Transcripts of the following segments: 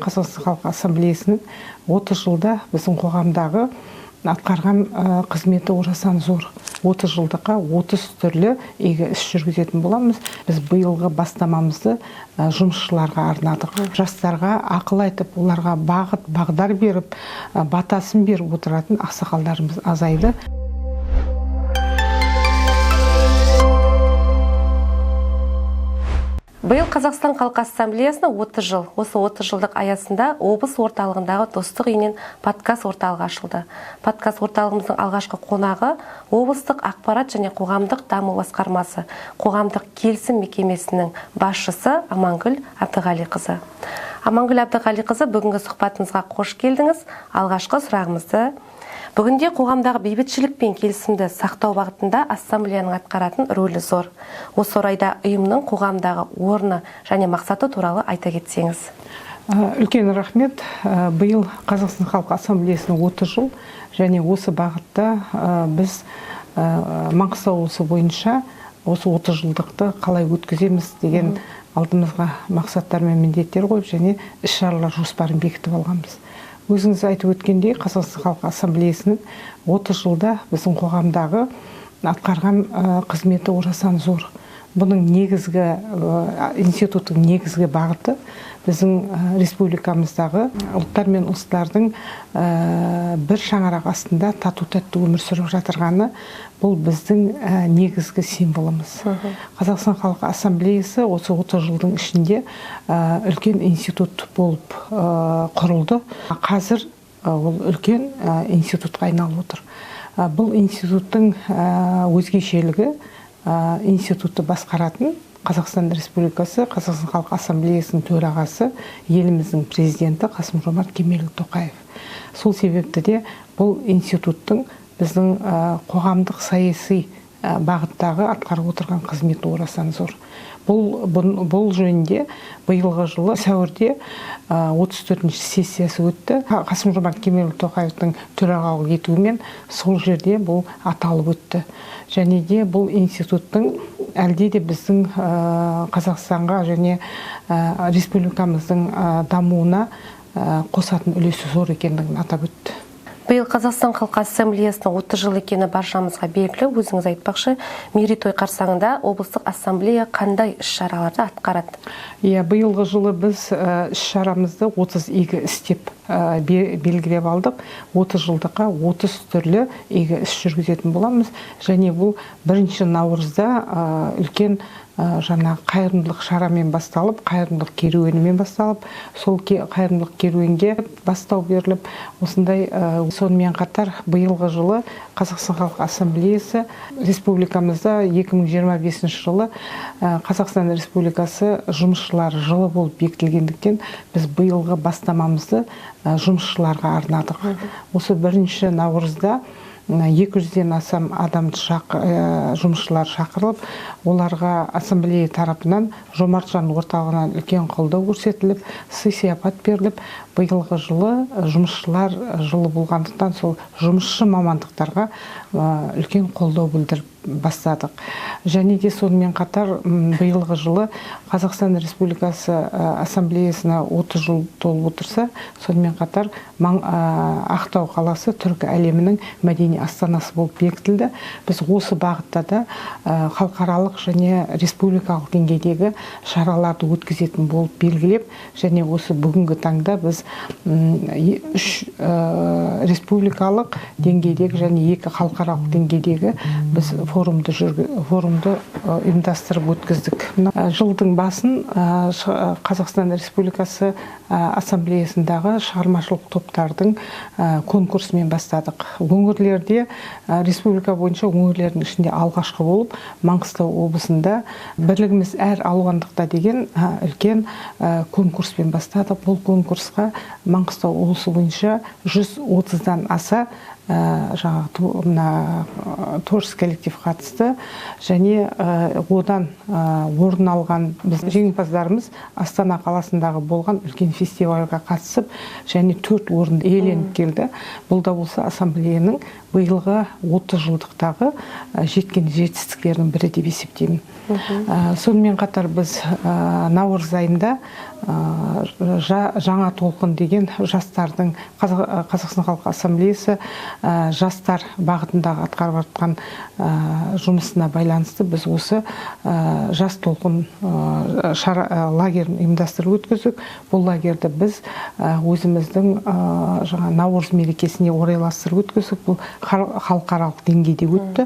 Қазақстан Халқы Ассамблеясының 30 жылда біздің қоғамдағы атқарған қызметі орасан зор. 30 жылдыққа 30 түрлі игі іс жүргізетін боламыз. Біз биылғы бастамамызды жұмысшыларға арнадық. Жастарға ақыл айтып, оларға бағыт, бағдар беріп, батасын беріп отыратын ақсақалдарымыз азайды. Биыл Қазақстан Халқы Ассамблеясына 30 жыл. Осы 30 жылдық аясында облыс орталығындағы достық үйінен подкаст орталығы ашылды. Подкаст орталығымыздың алғашқы қонағы облыстық ақпарат және қоғамдық даму басқармасы, қоғамдық келісім мекемесінің басшысы Амангүл Әбдіғалиқызы. Амангүл Әбдіғалиқызы, бүгінгі сұхбатымызға қош келдіңіз. Алғашқы сұрағымызды: бүгінде қоғамдағы бейбітшілік пен келісімді сақтау бағытында ассамблеяның атқаратын рөлі зор. Осы орайда ұйымның қоғамдағы орны және мақсаты туралы айта кетсеңіз. Үлкен рахмет. Биыл Қазақстан Халқы Ассамблеясының 30 жыл, және осы бағытта біз Маңғыстау облысы бойынша осы 30 жылдықты қалай өткіземіз деген алдымызға мақсаттар мен міндеттер қойып, және іс-шаралар жоспарын бекітіп алғанбыз. Өзіңіз айтып өткендей, Қазақстан Халқы Ассамблеясының 30 жылда біздің қоғамдағы атқарған қызметі орасан зор. Бұның негізгі институттың негізгі бағыты біздің республикамыздағы ұлттар мен ұлыстардың бір шаңырақ астында тату-тәтті өмір сүріп жатырғаны, бұл біздің негізгі символымыз. Қазақстан Халқы Ассамблеясы осы 30 жылдың ішінде үлкен институт болып құрылды. Қазір ол үлкен институтқа айналып отыр. Бұл институттың өзгешелігі, институтты басқаратын Қазақстан Республикасы, Қазақстан Халқы Ассамблеясының төрағасы, еліміздің президенті Қасым-Жомарт Кемелұлы Тоқаев. Сол себепті де бұл институттың біздің қоғамдық саяси бағыттағы атқарып отырған қызметі орасан зор. Бұл жөнінде биылғы жылы сәуірде 34-ші сессиясы өтті. Қасым-Жомарт Кемелұлы Тоқаевтың төрағалық етуімен сол жерде бұл аталып өтті. Және де бұл институттың әлде де біздің Қазақстанға және республикамыздың дамуына қосатын үлесі зор екендігін атап өтті. Биыл Қазақстан Халқы Ассамблеясының 30 жыл екені баршамызға белгілі. Өзіңіз айтпақшы, мерейтой қарсаңында облыстық ассамблея қандай іс-шараларды атқарады? Биылғы жылы біз іс-шарамызды 30 игі іс деп белгілеп алдық. 30 жылдыққа 30 түрлі игі іс жүргізетін боламыз. Және бұл 1 наурызда үлкен жаңа қайырымдылық шарамен басталып, қайырымдылық керуенімен басталып, сол қайырымдылық керуенге бастау беріліп, осындай сонымен қатар биылғы жылы Қазақстан Халқы Ассамблеясы республикамызда 2025 жылы Қазақстан Республикасы жұмысшылар жылы болып бекітілгендіктен, біз биылғы бастамамызды жұмысшыларға арнадық. Осы 1 наурызда 200-ден астам жұмысшылар шақырылып, оларға ассамблея тарапынан Жомарт жан орталығынан үлкен қолдау көрсетіліп, сый-сияпат беріліп, биылғы жылы жұмысшылар жылы болғандықтан сол жұмысшы мамандықтарға үлкен қолдау білдіріп бастадық. Және де сонымен қатар биылғы жылы Қазақстан Республикасы Ассамблеясына 30 жыл толып отырса, сонымен қатар Ақтау қаласы түркі әлемінің мәдени астанасы болып бекітілді. Біз осы бағытта да халықаралық және республикалық деңгейдегі шараларды өткізетін болып белгілеп, және осы бүгінгі таңда біз 3 республикалық деңгейдегі және 2 халықаралық деңгейдегі біз форумды ұйымдастырып өткіздік. Жылдың басын Қазақстан Республикасы Ассамблеясындағы шығармашылық топтардың конкурсымен бастадық. Өңірлерде, республика бойынша өңірлердің ішінде алғашқы болып, Маңғыстау облысында бірлігіміз әр алуандықта деген үлкен конкурспен бастадық. Бұл конкурсқа Маңғыстау облысы бойынша 130-дан аса мына творческий коллектив қатысты, және одан орын алған біз жеңімпаздарымыз Астана қаласындағы болған үлкен фестивальға қатысып, және 4 орын иеленіп келді. Бұл да болса ассамблеяның биылғы 30 жылдықтағы жеткен жетістіктерінің бірі деп есептеймін. Сонымен қатар біз наурыз айында жаңа толқын деген жастардың Қазақстан халқы ассамблеясы жастар бағытындағы атқарып жатқан жұмысына байланысты біз осы жас толқын лагерін ұйымдастырып өткіздік. Бұл лагерді біз өзіміздің жаңа наурыз мерекесіне орайластырып өткіздік. Бұл халықаралық деңгейде өтті.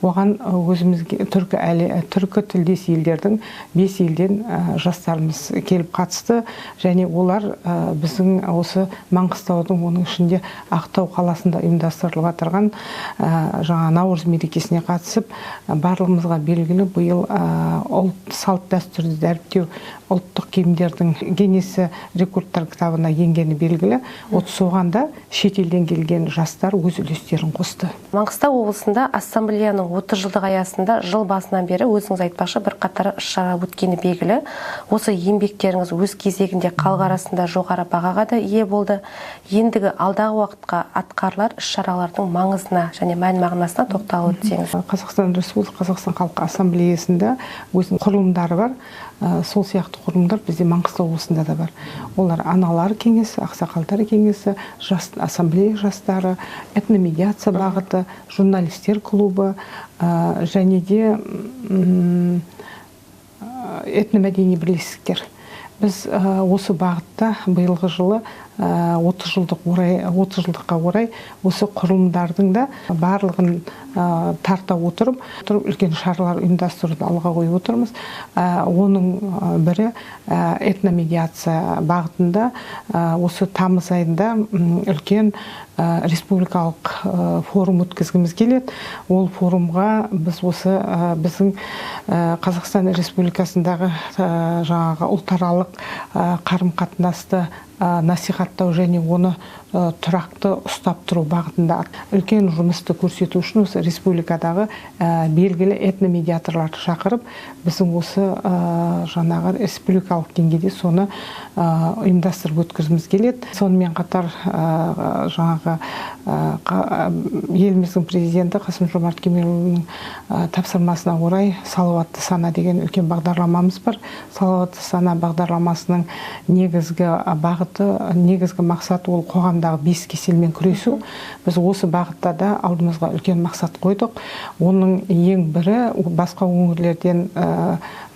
Оған өзімізге түркі тілдес елдердің 5 елден жастарымыз келіп қатысты, және олар біздің осы Маңғыстаудың, оның ішінде Ақтау қаласында ұйымдастырылып отырған жаңа наурыз мерекесіне қатысып, барлығымызға белгілі биыл ұлт салт дәстүрді дәріптеу ұлттық киімдердің Гиннес рекордтар кітабына енгені белгілі. Соған да шетелден келген жастар өз үлестерін қосты. Маңғыстау облысында ассамблеяның 30 жылдық аясында жыл басынан бері өзіңіз айтпақшы бір қатар іс-шара өткені белгілі. Осы еңбектеріңіз өз кезегінде халық арасында жоғары бағаға да ие болды. Ендігі алдағы уақытқа атқарылар іс-шаралардың маңызына және мән-мағынасына тоқталып өтсеңіз. Қазақстан Республикасы Қазақстан халқы ассамблеясында өзінің құрылымдары бар. Сол сияқты құрылымдар бізде Маңғыстау облысында да бар. Олар аналар кеңесі, ақсақалдар кеңесі, ассамблея жастары, этномедиация бағыты, журналистер клубы, және де этномәдени бірлестіктер. Біз осы бағытта биылғы жылы 30 жылдыққа орай осы құрылымдардың да барлығын тарта отырып үлкен шаралар ұйымдастыруды алға қойып отырмыз. Оның бірі этномедиация бағытында осы тамыз айында үлкен республикалық форум өткізгіміз келеді. Ол форумға біз осы біздің Қазақстан Республикасындағы жаңағы ұлтаралық қарым-қатынасты насихаттау және оны тұрақты ұстап тұру бағытында үлкен жұмысты көрсету үшін осы республикадағы белгілі этномедиаторларды шақырып, біздің осы жаңағы республикалық деңгейде соны ұйымдастырып өткізгіміз келеді. Сонымен қатар жаңағы еліміздің президенті Қасым-Жомарт Кемелұлының тапсырмасына орай салауатты сана деген үлкен бағдарламамыз бар. Салауатты сана бағдарламасының негізгі мақсаты ол қоғамдағы 5 кеселмен күресу. Біз осы бағытта да алдымызға үлкен мақсат қойдық. Оның ең бірі басқа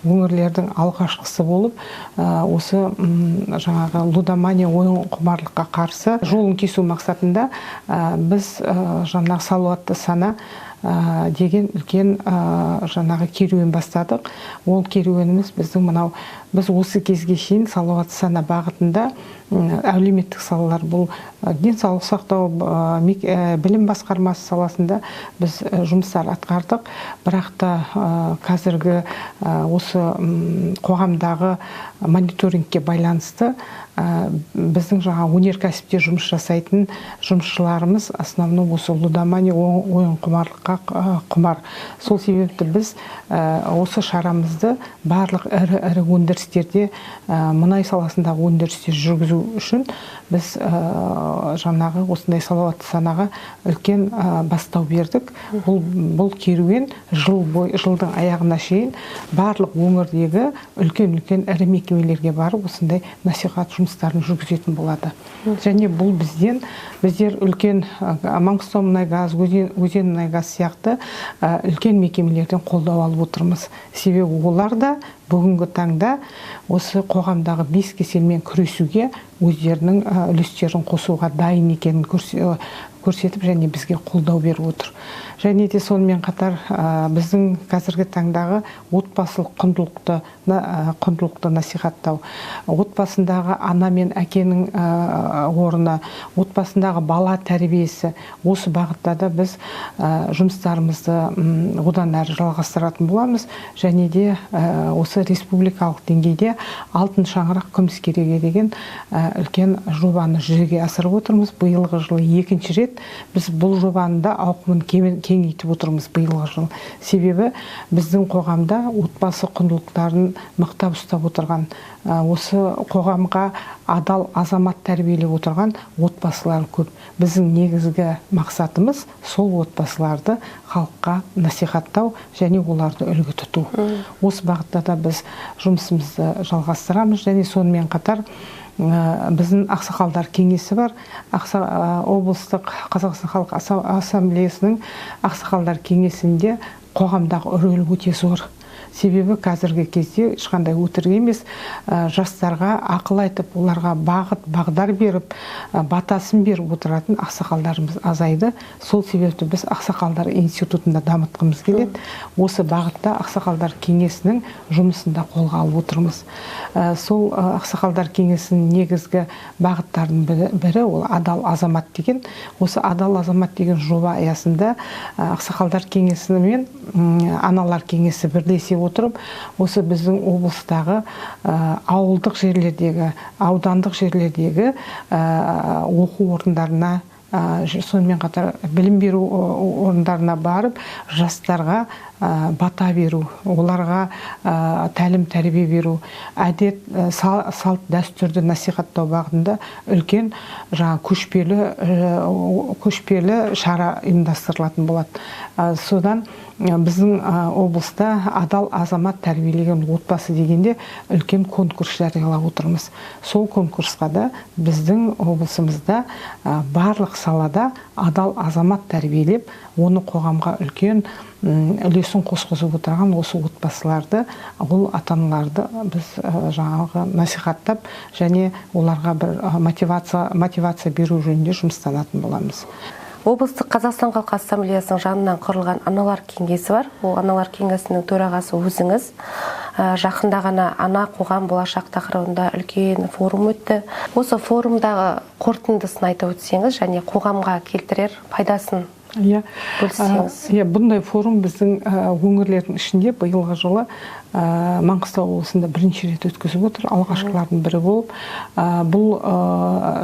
өңірлердің алғашқысы болып, осы жаңағы лудомания, ойын құмарлыққа қарсы жолын кесу мақсатында біз жаңағы салауатты сана деген үлкен жаңағы керуен бастадық. Ол керуеніміз біз осы кезге шейін салауатты сана бағытында әлеуметтік салалар, бұл денсаулық сақтау, білім басқармасы саласында біз жұмыстар атқардық. Бірақ та қазіргі осы қоғамдағы мониторингке байланысты біздің жаңа өнеркәсіпте жұмыс жасайтын жұмысшыларымыз основном осы лудомания, ойын құмарлыққа құмар. Сол себепті біз осы шарамызды барлық ірі өндірістерде, мұнай саласындағы өндірістер жүргізу үшін біз жаңағы осындай салауатты санаға үлкен бастау бердік. Бұл керуен жылдың аяғына шейін барлық өңірдегі үлкен ірі мекемелерге барып осындай насихат жұмыстарын жүргізетін болады. Және бұл біздер үлкен Маңғыстаумұнайгаз, Өзенмұнайгаз сияқты үлкен мекемелерден қолдау алып отырмыз. Себебі олар да бүгінгі таңда осы қоғамдағы 5 кеселмен күресуге өздерінің үлестерін қосуға дайын екенін көрсетіп және бізге қолдау беріп отыр. Және де сонымен қатар біздің қазіргі таңдағы отбасылық құндылықты насихаттау, отбасындағы ана мен әкенің орны, отбасындағы бала тәрбиесі, осы бағытта да біз жұмыстарымызды одан әрі жалғастыратын боламыз. Және де осы республикалық деңгейде алтын шаңырақ күміс кереге деген үлкен жобаны жүзеге асырып отырмыз. Биылғы жылы екінші рет біз бұл жобаны да ауқымын кеңейтіп отырмыз биылғы жыл. Себебі біздің қоғамда отбасы құндылықтарын мықтап ұстап отырған, осы қоғамға адал азамат тәрбиелеп отырған отбасылар көп. Біздің негізгі мақсатымыз сол отбасыларды халыққа насихаттау және оларды үлгі тұту. Осы бағытта да біз жұмысымызды жалғастырамыз және сонымен қатар біздің ақсақалдар кеңесі бар. Облыстық Қазақстан халық ассамблеясының ақсақалдар кеңесінде қоғамдағы рөлі өте зор. Себебі қазіргі кезде ешқандай өтірік емес, жастарға ақыл айтып, оларға бағдар беріп, батасын беріп отыратын ақсақалдарымыз азайды. Сол себепті біз ақсақалдар институтында дамытқымыз келеді. Осы бағытта ақсақалдар кеңесінің жұмысында қолға алып отырмыз. Сол ақсақалдар кеңесінің негізгі бағыттарының бірі ол адал азамат деген. Осы адал азамат деген жоба аясында ақсақалдар кеңесі мен аналар кеңесі бірлесе отырып, осы біздің облыстағы ауылдық жерлердегі, аудандық жерлердегі оқу орындарына, сонымен қатар білім беру орындарына барып, жастарға бата беру, оларға тәлім тәрбие беру, әдет, салт дәстүрді насихаттау бағытында үлкен көшпелі шара ұйымдастырылатын болады. Содан біздің облыста адал азамат тәрбиелеген отбасы дегенде үлкен конкурс жариялап отырмыз. Сол конкурсқа да біздің облысымызда барлық салада адал азамат тәрбиелеп, оны қоғамға үлкен үлесін қосқызып отырған осы отбасыларды, ол ата-аналарды біз насихаттап және оларға бір мотивация беру жөнінде жұмыстанатын боламыз. Облыстық Қазақстан халқы ассамблеясының жанынан құрылған аналар кеңесі бар. Ол аналар кеңесінің төрағасы өзіңіз. Жақында ғана ана қоғам болашақ тақырыбында үлкен форум өтті. Осы форумдағы қорытындысын айтып өтсеңіз және қоғамға келтірер пайдасын бөліссеңіз. Бұндай форум біздің өңірлердің ішінде биылғы жылы Маңғыстау облысында бірінші рет өткізіп отыр, алғашқылардың бірі болып. Бұл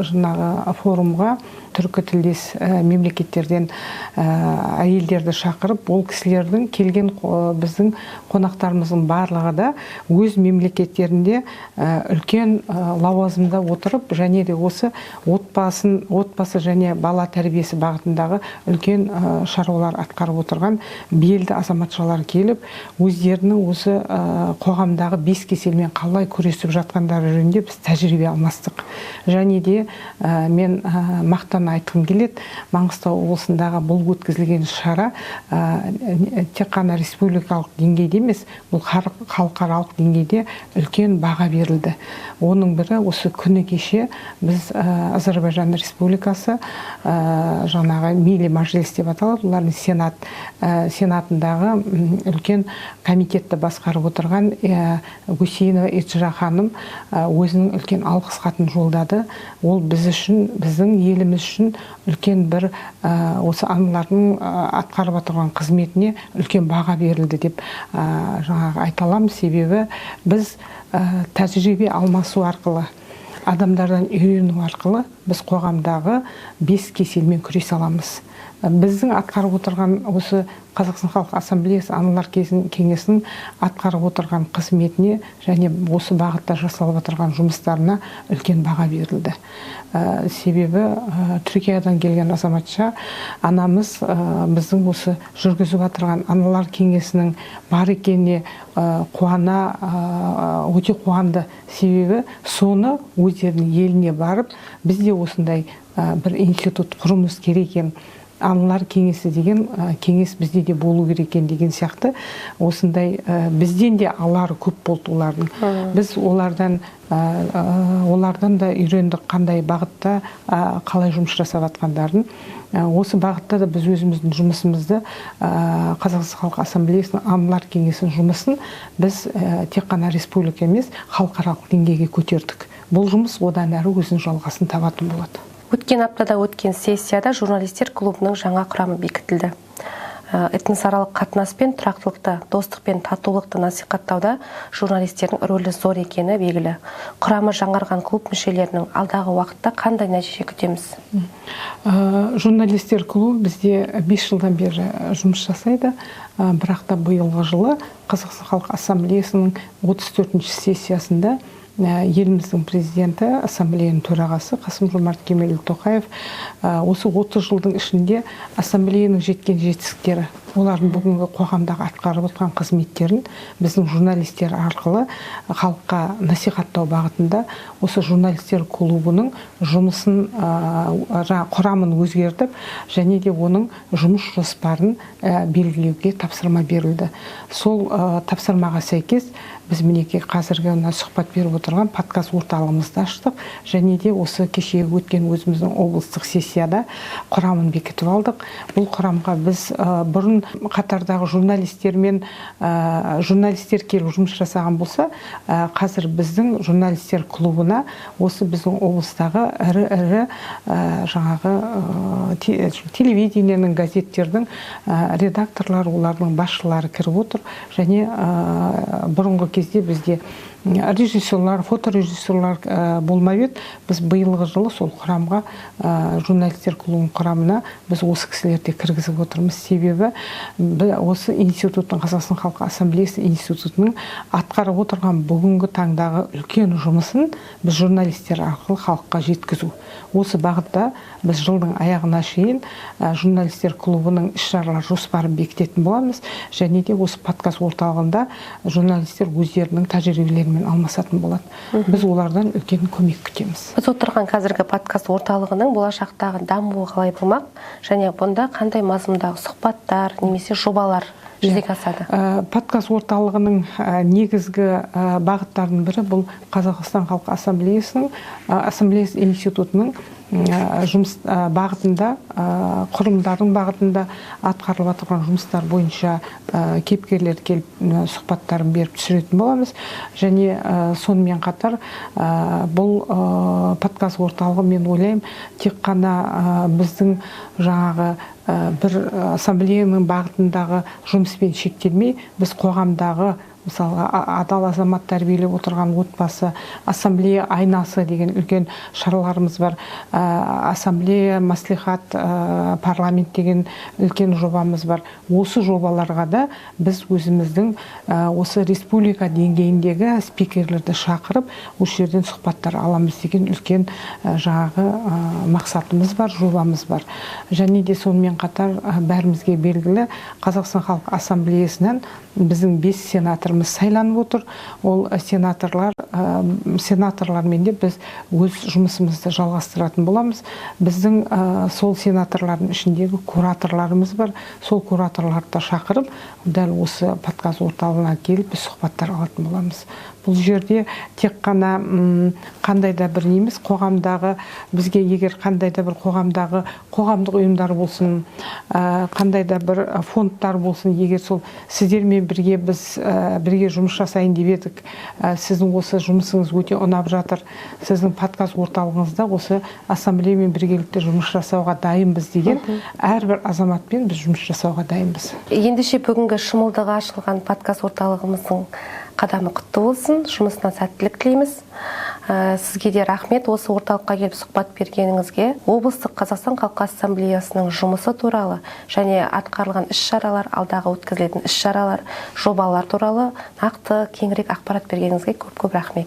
жаңағы форумға түркі тілдес мемлекеттерден әйелдерді шақырып, ол кісілердің келген біздің қонақтарымыздың барлығы да өз мемлекеттерінде үлкен лауазымда отырып, және де осы отбасы және бала тәрбиесі бағытындағы үлкен шаруалар атқарып отырған белді азаматшалар келіп, өздерінің осы қоғамдағы бес кеселмен қалай күресіп жатқандары жөнінде біз тәжірибе алмастық. Және де мен мақтан айтқым келеді, Маңғыстау облысындағы бұл өткізілген шара тек қана республикалық деңгейде емес, бұл халықаралық деңгейде үлкен баға берілді. Оның бірі осы күні кеше біз Азербайжан Республикасы жаңағы Милли Мәжіліс деп аталады, олардың сенатындағы үлкен комитетті басқарып отырған Гусейнова Итжира ханым өзінің үлкен алғыс хатын жолдады. Ол біз үшін, біздің еліміз үшін үлкен бір осы аналардың атқарып отырған қызметіне үлкен баға берілді деп жаңағы айта аламыз. Себебі біз тәжірибе алмасу арқылы, адамдардан үйрену арқылы біз қоғамдағы бес кеселмен күресе аламыз. Біздің атқарып отырған осы Қазақстан халқы ассамблеясы аналар кеңесінің атқарып отырған қызметіне және осы бағытта жасалып отырған жұмыстарына үлкен баға берілді. Себебі Түркиядан келген азаматша анамыз біздің осы жүргізіп отырған аналар кеңесінің бар екеніне өте қуанды. Себебі соны өздерінің еліне барып, бізде осындай бір институт құруымыз керек екен. Аналар кеңесі деген кеңес бізде де болу керек екен деген сияқты осындай бізден де алары көп болды олардың. Біз олардан да үйрендік қандай бағытта қалай жұмыс жасап жатқандарын. Осы бағытта да біз өзіміздің жұмысымызды Қазақстан халқы ассамблеясының аналар кеңесінің жұмысын біз тек қана республика емес, халықаралық деңгейге көтердік. Бұл жұмыс одан әрі өзінің жалғасын табатын болады. Өткен аптада өткен сессияда журналистер клубының жаңа құрамы бекітілді. этносаралық қатынас пен тұрақтылықты, достық пен татулықты насихаттауда журналистердің рөлі зор екені белгілі. Құрамы жаңарған клуб мүшелерінің алдағы уақытта қандай нәтиже күтеміз? Журналистер клубы бізде 5 жылдан бері жұмыс жасайды. Бірақ та биылғы жылы Қазақстан Халқы Ассамблеясының 34-ші сессиясында еліміздің президенті, ассамблеяның төрағасы Қасым-Жомарт Кемелұлы Тоқаев осы 30 жылдың ішінде ассамблеяның жеткен жетістіктері, олардың бүгінгі қоғамдағы атқарып отқан қызметтерін біздің журналистер арқылы халыққа насихаттау бағытында осы журналистер клубының жұмысын, құрамын өзгертіп, және де оның жұмыс жоспарын белгілеуге тапсырма берілді. Сол тапсырмаға сәйкес біз мінеки қазіргі сұхбат беріп отырған подкаст орталығымызды аштық, және де осы кешегі өткен өзіміздің облыстық сессияда құрамын бекітіп алдық. Бұл құрамға біз бұрын қатардағы журналистер келіп жұмыс жасаған болса, қазір біздің журналистер клубына осы біздің облыстағы ірі жаңағы телевидениенің, газеттердің редакторлары, олардың басшылары кіріп отыр, және бұрынғы кезде бізде режиссерлар, фоторежиссерлар болмай еді. Біз биылғы жылы сол құрамға, журналистер клубының құрамына біз осы кісілерді кіргізіп отырмыз. Себебі осы институттың, Қазақстан Халқы Ассамблеясы институтының атқарып отырған бүгінгі таңдағы үлкен жұмысын біз журналистер арқылы халыққа жеткізу. Осы бағытта біз жылдың аяғына шейін журналистер клубының іс-шаралар жоспарын бекітетін боламыз, және де осы подкаст орталығында журналистер өздерінің тәжірибелерімен алмасатын болады. Біз олардан үлкен көмек күтеміз. Біз отырған қазіргі подкаст орталығының болашақтағы дамуы қалай болмақ, және бұнда қандай мазмұндағы сұхбаттар немесе жобалар жүзеге асады? Подкаст орталығының негізгі бағыттарының бірі бұл Қазақстан Халқы Ассамблеясы институтының жұмыс бағытында, құрылымдардың бағытында атқарылып жатқан жұмыстар бойынша кейіпкерлер келіп сұхбаттарын беріп түсіретін боламыз. Және сонымен қатар бұл подкаст орталығы, мен ойлаймын, тек қана біздің жаңағы бір ассамблеяның бағытындағы жұмыспен шектелмей, біз қоғамдағы, мысалы, адал азамат тәрбиелеп отырған отбасы, ассамблея айнасы деген үлкен шараларымыз бар. Ассамблея, маслихат, парламент деген үлкен жобамыз бар. Осы жобаларға да біз өзіміздің осы республика деңгейіндегі спикерлерді шақырып, осы жерден сұхбаттар аламыз деген үлкен жаңағы мақсатымыз бар, жобамыз бар. Және де сонымен қатар бәрімізге белгілі Қазақстан Халқы Ассамблеясынан біздің 5 сенаторымыз сайланып отыр. Ол сенаторлармен де біз өз жұмысымызды жалғастыратын боламыз. Біздің сол сенаторлардың ішіндегі кураторларымыз бар. Сол кураторларды шақырып, дәл осы подкаст орталығына келіп біз сұхбаттар алатын боламыз. Бұл жерде тек қана қандай да бір неміз, қоғамдағы, бізге егер қандай да бір қоғамдағы қоғамдық ұйымдар болсын, қандай да бір фондтар болсын, егер сол сіздермен бірге біз бірге жұмыс жасайын деп едік, сіздің осы жұмысыңыз өте ұнап жатыр, сіздің подкаст орталығыңызда осы ассамблеямен біргелікте жұмыс жасауға дайынбыз деген әрбір азаматпен біз жұмыс жасауға дайынбыз. Ендеше бүгінгі шымылдығы ашылған подкаст орталығымыздың қадамы құтты болсын, жұмысына сәттілік тілейміз. Сізге де рахмет, осы орталыққа келіп сұхбат бергеніңізге. Облыстық Қазақстан Халқы Ассамблеясының жұмысы туралы және атқарылған іс-шаралар, алдағы өткізілетін іс-шаралар, жобалар туралы нақты кеңірек ақпарат бергеніңізге көп-көп рахмет.